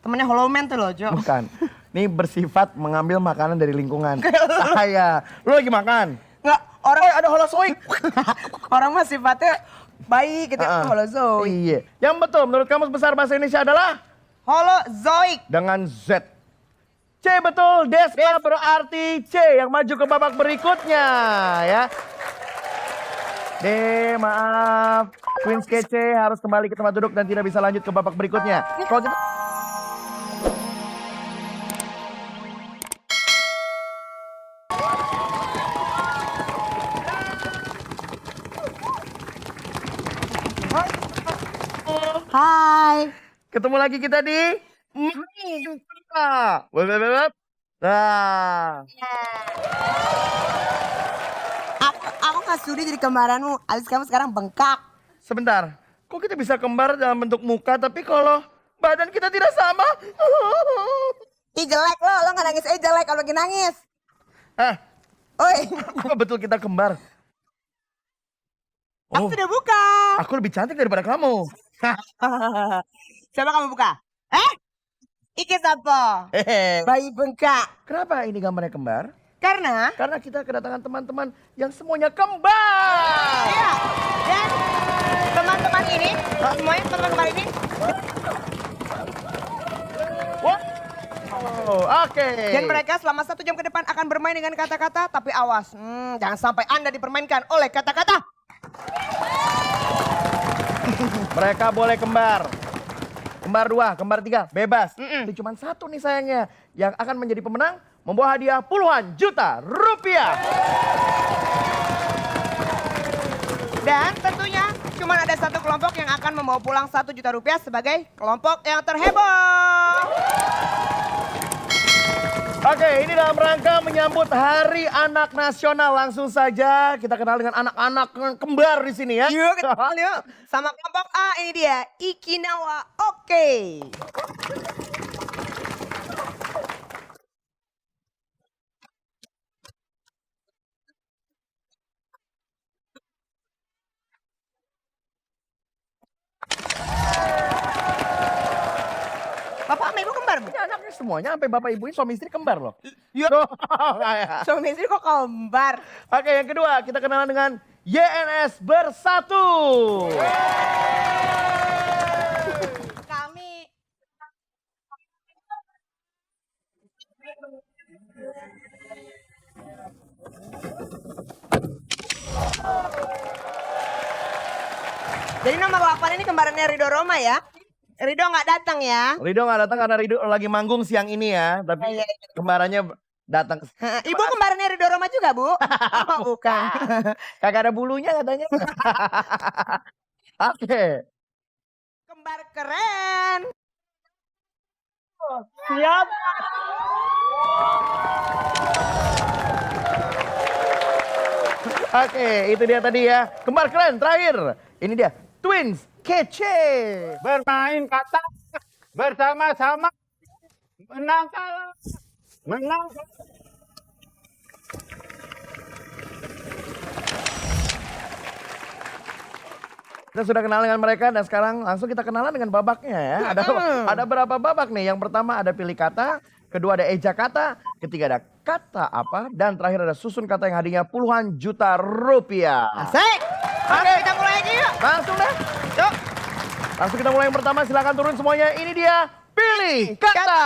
Temennya Hollow Man tuh loh, Jo. Bukan. Ini bersifat mengambil makanan dari lingkungan. Saya. Lu lagi makan? Nggak, orang Ada holozoik. orang mah sifatnya baik gitu, holozoik. Iya. Yang betul menurut Kamus Besar Bahasa Indonesia adalah Holozoik. dengan Z. C betul, Desma berarti C yang maju ke babak berikutnya ya. D, maaf. Queen Kece harus kembali ke tempat duduk dan tidak bisa lanjut ke babak berikutnya. Kalau gitu... Hai. Ketemu lagi kita di... Nah, Aku gak sudi jadi kembaranmu. Alis kamu sekarang bengkak. sebentar. Kok kita bisa kembar dalam bentuk muka, tapi kalau badan kita tidak sama? Ih jelek lo gak nangis aja jelek kalau lagi nangis. Hah? Oi, Apa betul kita kembar? aku sudah buka. Aku lebih cantik daripada kamu. Coba kamu buka. Iki siapa? Hehe. Bayi bengkak. Kenapa ini gambarnya kembar? Karena Karena kita kedatangan teman-teman yang semuanya kembar. iya, dan teman-teman ini, semuanya teman-teman kembar ini Wow. Oke. dan mereka selama 1 jam ke depan akan bermain dengan kata-kata, tapi awas, jangan sampai Anda dipermainkan oleh kata-kata. Mereka boleh kembar. Kembar 2, kembar 3, bebas. Tapi cuma 1 nih sayangnya. Yang akan menjadi pemenang membawa hadiah puluhan juta rupiah. Dan tentunya cuma ada 1 kelompok yang akan membawa pulang 1 juta rupiah sebagai kelompok yang terheboh. Oke, ini dalam rangka menyambut Hari Anak Nasional. Langsung saja kita kenal dengan anak-anak kembar di sini ya. Yuk, kita kenal yuk. Sama kelompok A, ini dia, Ikinawa Oke. Bapak sama ibu kembar, Bu? Ini anaknya semuanya sampai bapak ibunya suami istri kembar loh. Yuk. Tuh, kayak. Suami istri kok kembar? Oke, yang kedua kita kenalan dengan YNS Bersatu. Kami Jadi nama Bapak ini kembarannya Ridho Roma ya? Ridho nggak datang ya? Ridho nggak datang karena Ridho lagi manggung siang ini ya. Tapi Iya. kembarannya datang. Ibu kembarannya Ridho Roma juga, Bu? Oh, bukan. Kagak ada bulunya katanya. Oke. Kembar keren. Siap. Oke, itu dia tadi ya. Kembar keren terakhir. Ini dia, Twins Kece. Bermain kata bersama-sama, menang kalah, menang kalah. Kita sudah kenal dengan mereka dan sekarang langsung kita kenalan dengan babaknya ya. Ada berapa babak nih? Yang pertama ada pilih kata, kedua ada eja kata, ketiga ada kata apa, dan terakhir ada susun kata yang hadiahnya puluhan juta rupiah. Asik. Oke, kita mulai aja yuk. Langsung deh. Yuk. Langsung kita mulai yang pertama, silakan turun semuanya. Ini dia, pilih kata.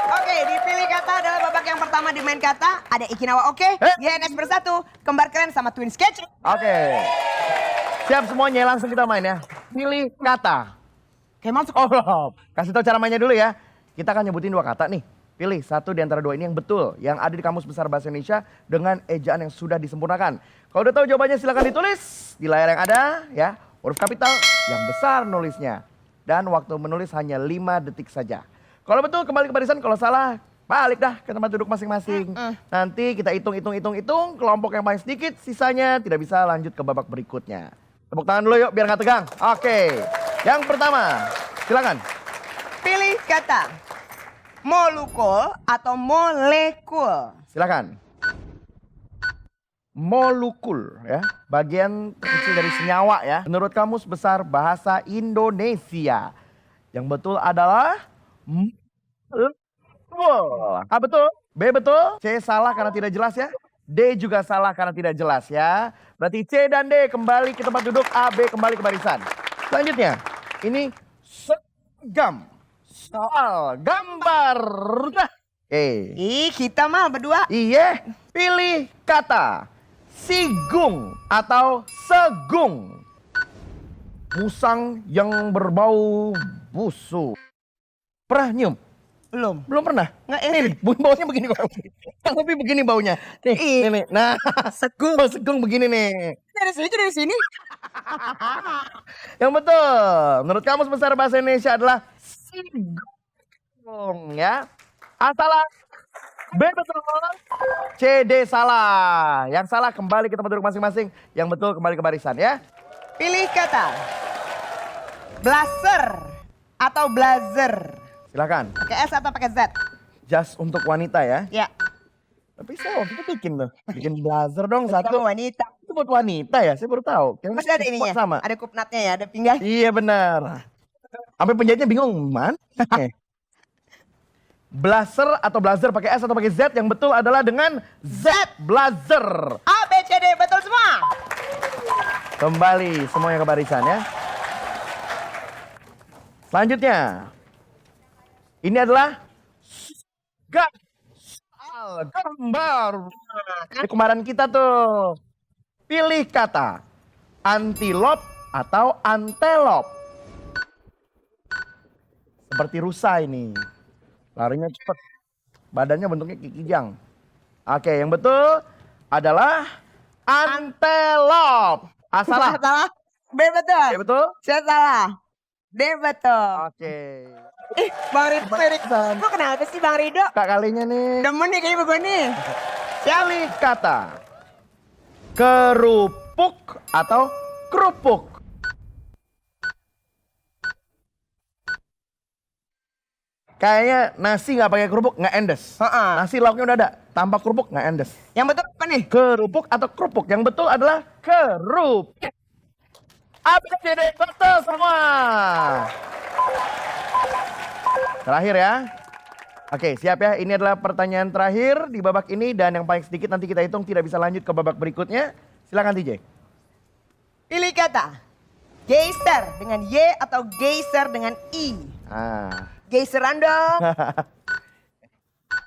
Oke, dipilih kata adalah babak yang pertama di main kata. Ada Ikinawa Oke, YNS Bersatu, Kembar Keren sama Twin Sketch. Oke. Siap semuanya, langsung kita main ya. Pilih kata. Oke, masuk. Oh, belum. Kasih tahu cara mainnya dulu ya. Kita akan nyebutin 2 kata nih. Pilih 1 di antara 2 ini yang betul. Yang ada di Kamus Besar Bahasa Indonesia dengan ejaan yang sudah disempurnakan. Kalau udah tahu jawabannya silakan ditulis di layar yang ada ya. Huruf kapital yang besar nulisnya. Dan waktu menulis hanya 5 detik saja. Kalau betul kembali ke barisan, kalau salah balik dah ke tempat duduk masing-masing. Nanti kita hitung. Kelompok yang paling sedikit sisanya tidak bisa lanjut ke babak berikutnya. Tepuk tangan dulu yuk biar nggak tegang. Oke. Yang pertama, silakan. Pilih kata. Molekul atau molekul. Silakan. molekul ya, bagian kecil dari senyawa ya. Menurut Kamus Besar Bahasa Indonesia, yang betul adalah molekul. A betul, B betul, C salah karena tidak jelas ya. D juga salah karena tidak jelas ya. Berarti C dan D kembali ke tempat duduk, A, B kembali ke barisan. Selanjutnya, ini seragam soal gambar. Nah, Ih, kita mah berdua. iya, pilih kata sigung atau segung. Musang yang berbau busuk. Pernah nyium? Belum. Belum pernah? Nggak Nih, baunya begini kok. Tapi begini baunya. Nih, nih. Nah, Segung. oh, segung begini nih. Dari sini. Yang betul, menurut Kamus Besar Bahasa Indonesia adalah sigung ya. A salah, B betul, C, D salah. Yang salah kembali ke tempat duduk masing-masing, yang betul kembali ke barisan ya. Pilih kata blazer atau blazer. Silakan. Pakai S atau pakai Z? Jas untuk wanita ya. Ya. Tapi saya waktu itu bikin tuh, bikin blazer dong satu. Kamu wanita. Itu buat wanita ya, saya baru tahu. Kayaknya Masih ada ininya. sama. Ada kupnatnya ya, ada pinggang. Iya benar. Sampai penjahitnya bingung, man. Blazer atau blazer pakai S atau pakai Z, yang betul adalah dengan Z, blazer. A, B, C, D, betul semua. Kembali semuanya ke barisan ya. Selanjutnya, ini adalah soal gambar. Ini kemarin kita tuh. Pilih kata antilop atau antelop. Seperti rusa ini. Larinya cepet. Badannya bentuknya kikijang. Oke, yang betul adalah antelop. A salah. Salah. B betul. Ya betul? C salah. D betul. Oke. Bang Rido. Kok kenapa sih Bang Rido? Kak kalinya nih. Demen nih kayaknya begini. Pilih kata kerupuk atau kerupuk. Kayaknya nasi nggak pakai kerupuk nggak endes. Heeh. Nasi lauknya udah ada, tanpa kerupuk nggak endes. Yang betul apa nih? Kerupuk atau kerupuk? Yang betul adalah kerupuk. ABCD betul semua. Terakhir ya. Oke, siap ya. Ini adalah pertanyaan terakhir di babak ini dan yang paling sedikit nanti kita hitung tidak bisa lanjut ke babak berikutnya. Silakan TJ. Pilih kata geyser dengan Y atau geyser dengan I. Geyseran dong.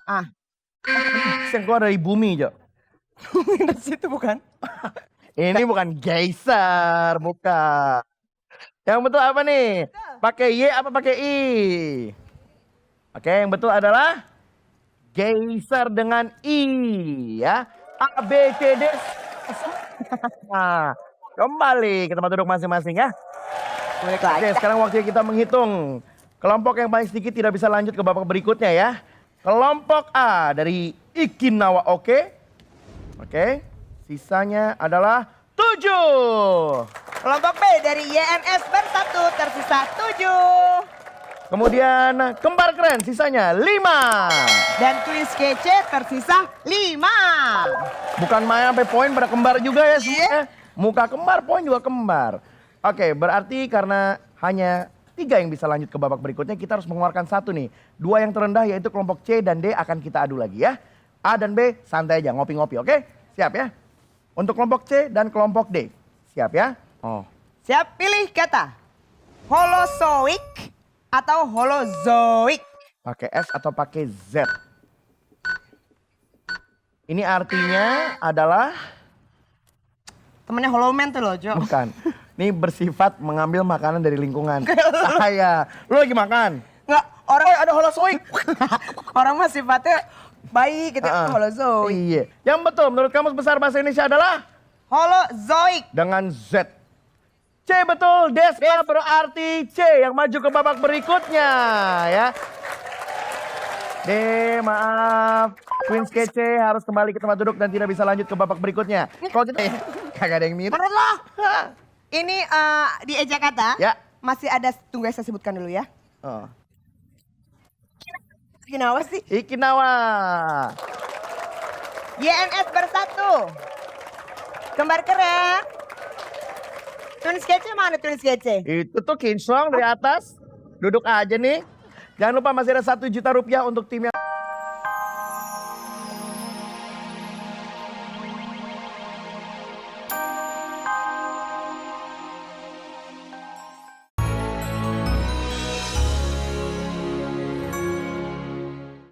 Ah, Yang keluar dari bumi, Jo. dari situ bukan? Ini bukan geyser, bukan. Yang betul apa nih? Pakai Y apa pakai I? Oke, yang betul adalah geyser dengan I ya. A, B, C, D. Nah, kembali ke tempat duduk masing-masing ya. Boleh Oke, sekarang waktunya kita menghitung. Kelompok yang paling sedikit tidak bisa lanjut ke babak berikutnya ya. Kelompok A dari Ikinawa Oke. Oke, sisanya adalah 7. Kelompok B dari YNS Bersatu tersisa 7. Kemudian Kembar Keren sisanya 5. Dan Twins Kece tersisa 5. Bukan main sampai poin pada kembar juga ya Iya. semuanya. Muka kembar, poin juga kembar. Oke, berarti karena hanya 3 yang bisa lanjut ke babak berikutnya, kita harus mengeluarkan 1 nih. 2 yang terendah yaitu kelompok C dan D akan kita adu lagi ya. A dan B santai aja, ngopi-ngopi, oke? Siap ya? Untuk kelompok C dan kelompok D. Siap ya? Oh. Siap, pilih kata holozoik atau holozoik. Pakai S atau pakai Z? Ini artinya adalah Temennya Holoman tuh loh, Jo. bukan. Ini bersifat mengambil makanan dari lingkungan. Saya. Lu lagi makan? Nggak, orang Ada holozoik. orang mah sifatnya baik gitu, holozoik. Iya. Yang betul menurut Kamus Besar Bahasa Indonesia adalah Holozoik. dengan Z. C betul, Desma berarti C yang maju ke babak berikutnya ya. D, maaf. Queen's Kece harus kembali ke tempat duduk dan tidak bisa lanjut ke babak berikutnya. Kalau kita kagak ada yang mirip. Menurut lo, ini di eja kata Ya. masih ada, tunggu saya sebutkan dulu ya. Oh. Kenapa sih? Ikinawa. YNS Bersatu Kembar keren. Twins kece mana twins kece? Itu tuh kinclong dari atas. Duduk aja nih. Jangan lupa masih ada 1 juta rupiah untuk tim yang